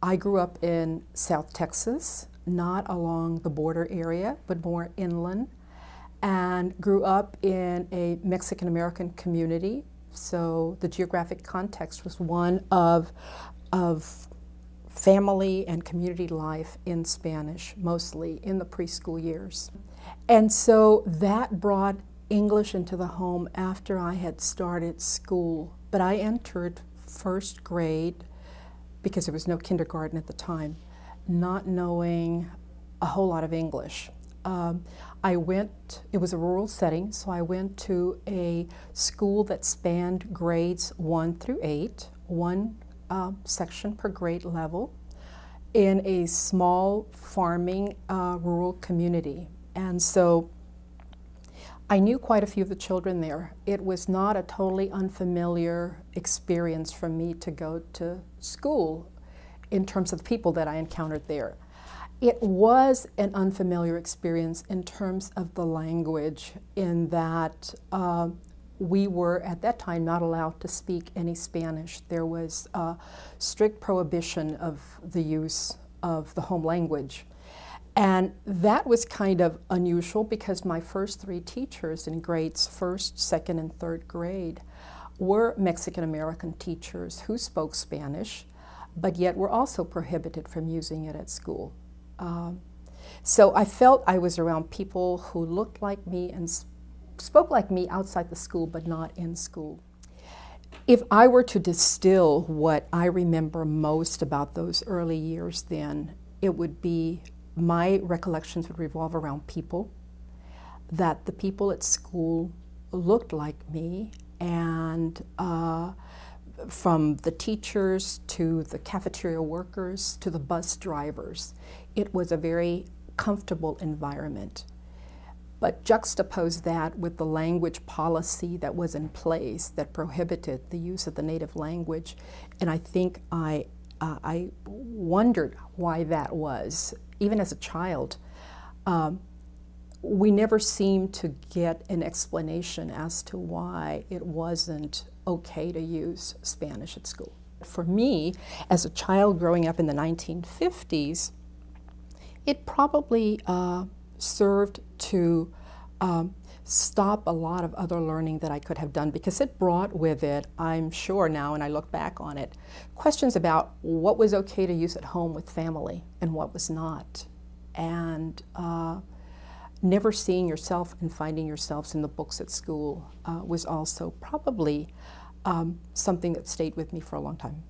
I grew up in South Texas, not along the border area, but more inland, and grew up in a Mexican-American community. So the geographic context was one of family and community life in Spanish, mostly in the preschool years. And so that brought English into the home after I had started school. But I entered first grade, because there was no kindergarten at the time, not knowing a whole lot of English. It was a rural setting, so I went to a school that spanned grades 1 through 8, one section per grade level, in a small farming rural community. And so I knew quite a few of the children there. It was not a totally unfamiliar experience for me to go to school in terms of the people that I encountered there. It was an unfamiliar experience in terms of the language, in that we were at that time not allowed to speak any Spanish. There was a strict prohibition of the use of the home language. And that was kind of unusual, because my first 3 teachers in grades 1st, 2nd, and 3rd grade were Mexican-American teachers who spoke Spanish, but yet were also prohibited from using it at school. So I felt I was around people who looked like me and spoke like me outside the school, but not in school. If I were to distill what I remember most about those early years then, it would be my recollections would revolve around people, that the people at school looked like me, and from the teachers to the cafeteria workers to the bus drivers, it was a very comfortable environment. But juxtapose that with the language policy that was in place that prohibited the use of the native language, and I think I wondered why that was. Even as a child, we never seemed to get an explanation as to why it wasn't okay to use Spanish at school. For me, as a child growing up in the 1950s, it probably served to stop a lot of other learning that I could have done, because it brought with it, I'm sure now when I look back on it, questions about what was okay to use at home with family and what was not. And never seeing yourself and finding yourselves in the books at school was also probably something that stayed with me for a long time.